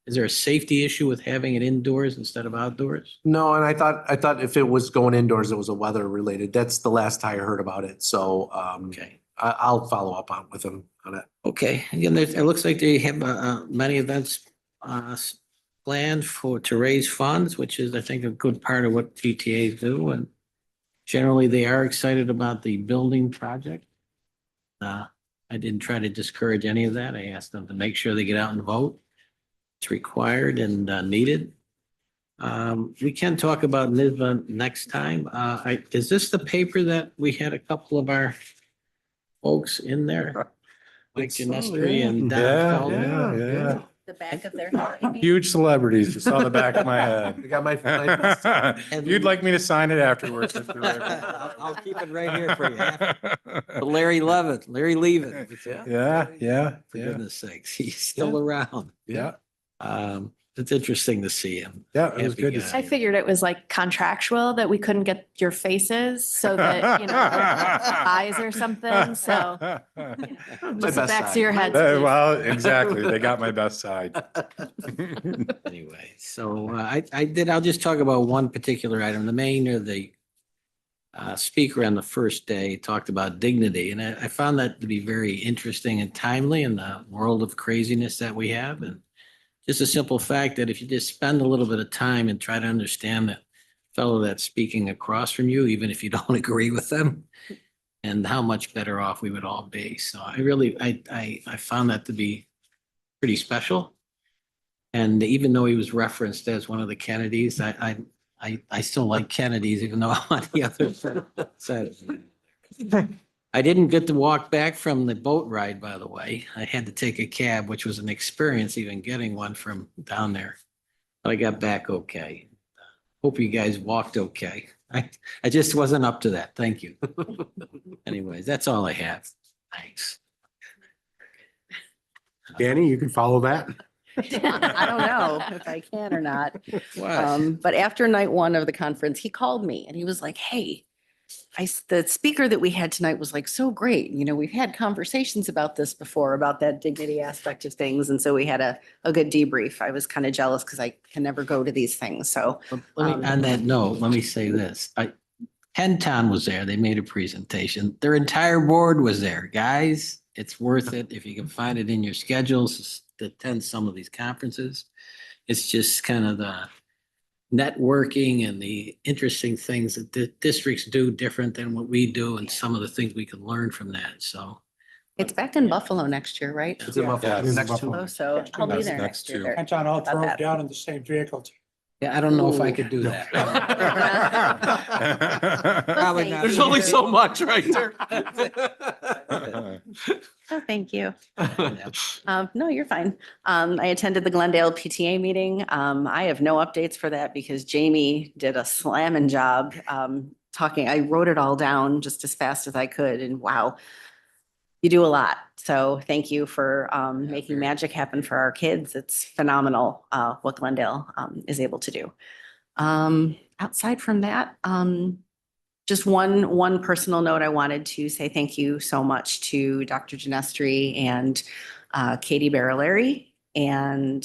Is there a safety issue with having it indoors instead of outdoors? No, and I thought if it was going indoors, it was a weather related. That's the last I heard about it. So Okay. I'll follow up with him on it. Okay, again, it looks like they have many events planned to raise funds, which is, I think, a good part of what PTAs do. And generally, they are excited about the building project. I didn't try to discourage any of that. I asked them to make sure they get out and vote. It's required and needed. We can talk about NISBA next time. Is this the paper that we had a couple of our folks in there? Mike Genestri and Don Feldman? Yeah. The back of their. Huge celebrities. Just on the back of my I head. got my If you'd like me to sign it afterwards. Mr. Raymond. I'll keep it right here for you. Larry Levin. Yeah. For goodness sakes, he's still around. Yeah. It's interesting to see him. Yeah, it was good to Happy see. I figured it was like contractual that we couldn't get your faces so that, eyes or something. So just best back side. to your head. Well, exactly. They got my best side. Anyway, so I'll just talk about one particular item. The main or the speaker on the first day talked about dignity, and I found that to be very interesting and timely in the world of craziness that we have. And just a simple fact that if you just spend a little bit of time and try to understand the fellow that's speaking across from you, even if you don't agree with them, and how much better off we would all be. So I found that to be pretty special. And even though he was referenced as one of the Kennedys, I still like Kennedys, even though I'm on the other side of it. I didn't get to walk back from the boat ride, by the way. I had to take a cab, which was an experience even getting one from down there. But I got back okay. Hope you guys walked okay. I just wasn't up to that. Thank you. Anyways, that's all I have. Thanks. Danny, you can follow that. I don't know if I can or not. What? But after night one of the conference, he called me and he was like, hey, the speaker that we had tonight was like so great. You know, we've had conversations about this before, about that dignity aspect of things. And so we had a good debrief. I was kind of jealous because I can never go to these things. So On that note, let me say this. Pentown was there. They made a presentation. Their entire board was there. Guys, it's worth it if you can find it in your schedules to attend some of these conferences. It's just kind of the networking and the interesting things that the districts do different than what we do and some of the things we can learn from that. So it's back in Buffalo next year, right? It's in Buffalo. Yes. Next Buffalo. Oh, so I'll be That's there next next year. too. Anton all About drove that. down in the same vehicle. yeah, I don't know if I could do that. Probably not. There's only so much right there. Oh, thank you. No, you're fine. I attended the Glendale PTA meeting. I have no updates for that because Jamie did a slamming job talking. I wrote it all down just as fast as I could and wow, you do a lot. So thank you for making magic happen for our kids. It's phenomenal what Glendale is able to do. Outside from that, just one personal note, I wanted to say thank you so much to Dr. Genestri and Katie Barilari and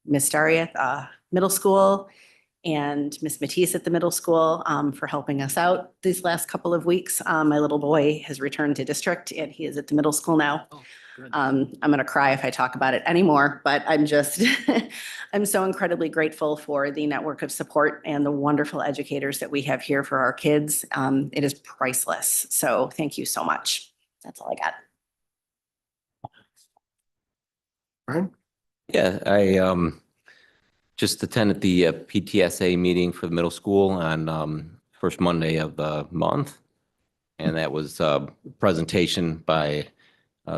Miss Daria at middle school and Miss Matisse at the middle school for helping us out these last couple of weeks. My little boy has returned to district and he is at the middle school now. Oh, good. I'm gonna cry if I talk about it anymore, but I'm just, I'm so incredibly grateful for the network of support and the wonderful educators that we have here for our kids. It is priceless. So thank you so much. That's all I got. Brian? Yeah, I just attended the PTSA meeting for the middle school on first Monday of the month. And that was a presentation by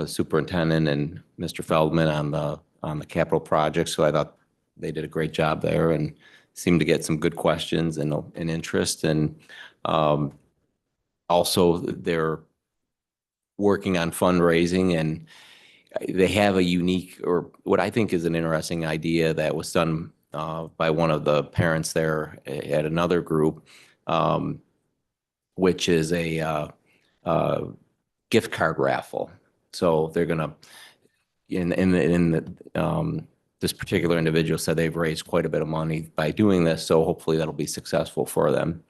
superintendent and Mr. Feldman on the capital project. So I thought they did a great job there and seemed to get some good questions and interest. And also they're working on fundraising and they have a unique, or what I think is an interesting idea that was done by one of the parents there at another group, which is a gift card raffle. So they're gonna, this particular individual said they've raised quite a bit of money by doing this. So hopefully that'll be successful for them.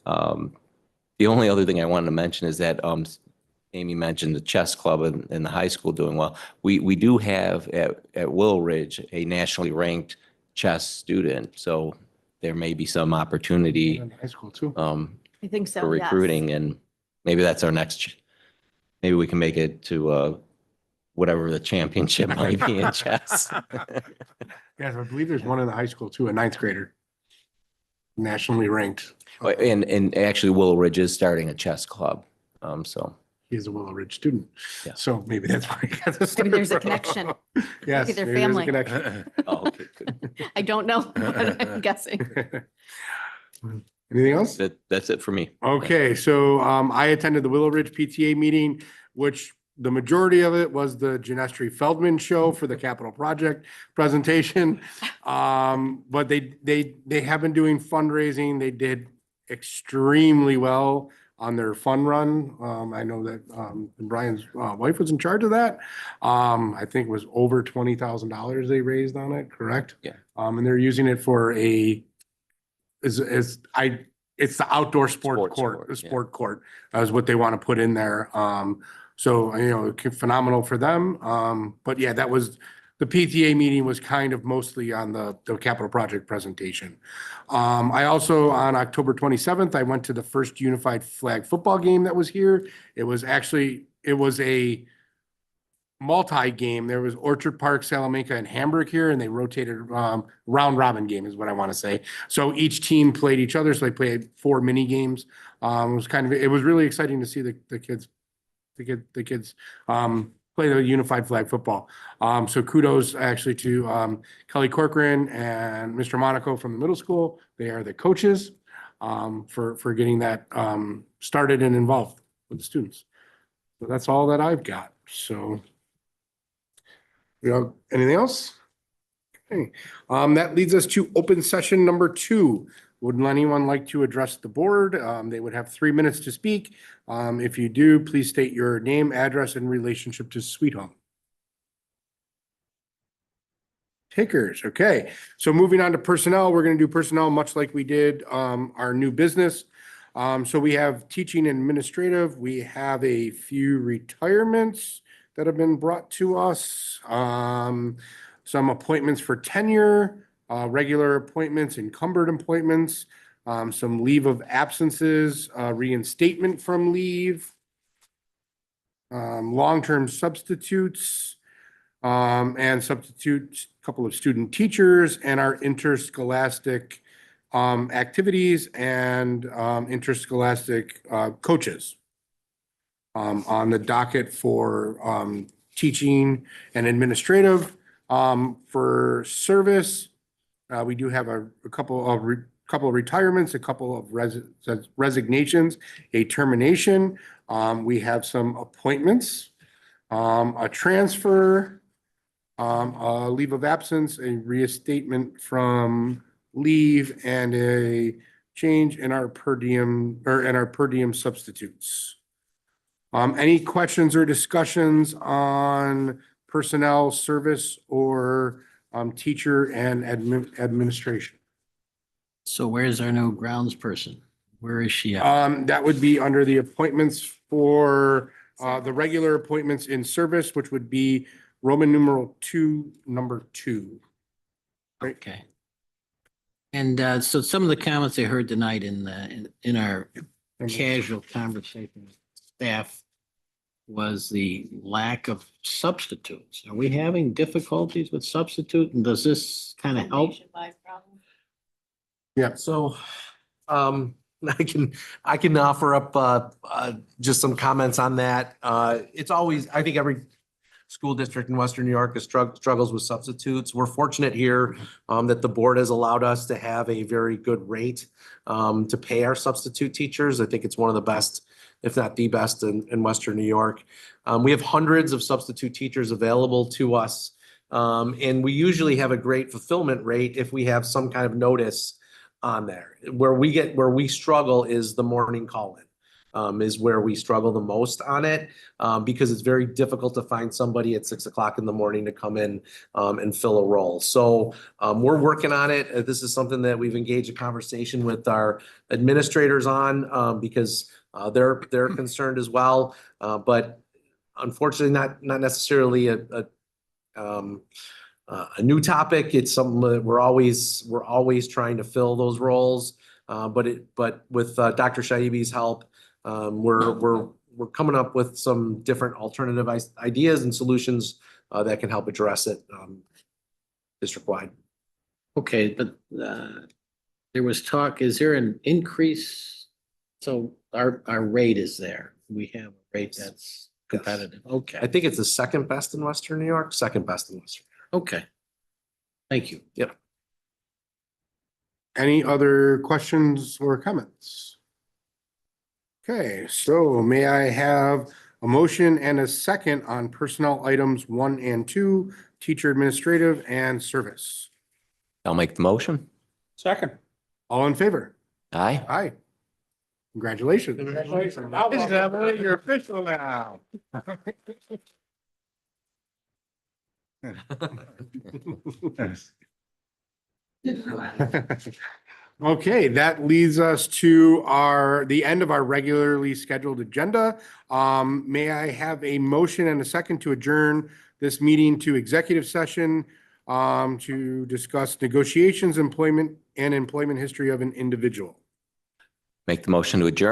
The only other thing I wanted to mention is that Amy mentioned the chess club in the high school doing well. We do have at Willow Ridge a nationally ranked chess student, so there may be some opportunity In high school too. I think so. for yes. recruiting, and maybe that's our next. Maybe we can make it to whatever the championship might be in chess. Yes, I believe there's one in the high school too, a ninth grader. Nationally ranked. And actually, Willow Ridge is starting a chess club. So He's a Willow Ridge student. Yeah. So maybe that's why. he got this Maybe there's a from. connection. Yes. Maybe their maybe there's a family. connection. oh, okay, good. I don't know, but I'm guessing. Anything else? That's it for me. Okay, so I attended the Willow Ridge PTA meeting, which the majority of it was the Genestri Feldman show for the capital project presentation. But they have been doing fundraising. They did extremely well on their fun run. I know that Brian's wife was in charge of that. I think it was over $20,000 they raised on it, correct? Yeah. And they're using it for it's the outdoor sport Sports court, court, the yeah. sport court is what they want to put in there. So, you know, phenomenal for them. But yeah, that was, the PTA meeting was kind of mostly on the capital project presentation. I also, on October 27th, I went to the first unified flag football game that was here. It was a multi-game. There was Orchard Park, Salamanca, and Hamburg here, and they rotated round robin game is what I want to say. So each team played each other, so they played 4 mini games. It was really exciting to see the kids the kids play the unified flag football. So kudos actually to Kelly Corcoran and Mr. Monaco from the middle school. They are the coaches for getting that started and involved with the students. So that's all that I've got. So you know, anything else? Okay. That leads us to open session number 2. Would anyone like to address the board? They would have 3 minutes to speak. If you do, please state your name, address, and relationship to Sweet Home. Takers, okay. So moving on to personnel, we're going to do personnel much like we did our new business. So we have teaching and administrative. We have a few retirements that have been brought to us. Some appointments for tenure, regular appointments, encumbered appointments, some leave of absences, reinstatement from leave, long-term substitutes, and substitute a couple of student teachers, and our interscholastic activities and interscholastic coaches. On the docket for teaching and administrative. For service, we do have a couple of retirements, a couple of resignations, a termination. We have some appointments, a transfer, a leave of absence, a reinstatement from leave, and a change in our per diem substitutes. Any questions or discussions on personnel, service, or teacher and administration? So where's our new grounds person? Where is she at? That would be under the appointments for the regular appointments in service, which would be Roman numeral 2, number 2. Right. Okay. And so some of the comments I heard tonight in our casual conversation with staff was the lack of substitutes. Are we having difficulties with substitute, and does this kind of help? Yeah. So, I can offer up, just some comments on that. It's always, I think every school district in Western New York is struggles with substitutes. We're fortunate here, that the board has allowed us to have a very good rate, to pay our substitute teachers. I think it's one of the best, if not the best in Western New York. We have hundreds of substitute teachers available to us. And we usually have a great fulfillment rate if we have some kind of notice on there. Where we struggle is the morning call-in, is where we struggle the most on it, because it's very difficult to find somebody at 6 o'clock in the morning to come in and fill a role. So we're working on it. This is something that we've engaged a conversation with our administrators on, because they're concerned as well. But unfortunately, not necessarily a new topic. It's something that we're always trying to fill those roles. But with Dr. Shaibi's help, we're coming up with some different alternative ideas and solutions that can help address it district-wide. Okay, but there was talk, is there an increase? So our rate is there. We have a rate that's competitive. I Okay, think it's the second best in Western New York, second best in Western. okay. Thank you. Yep. Any other questions or comments? Okay, so may I have a motion and a second on personnel items 1 and 2, teacher administrative and service? I'll make the motion. Second. All in favor? Aye. Aye. Congratulations. You're official now. Okay, that leads us to the end of our regularly scheduled agenda. May I have a motion and a second to adjourn this meeting to executive session to discuss negotiations, employment, and employment history of an individual? Make the motion to adjourn.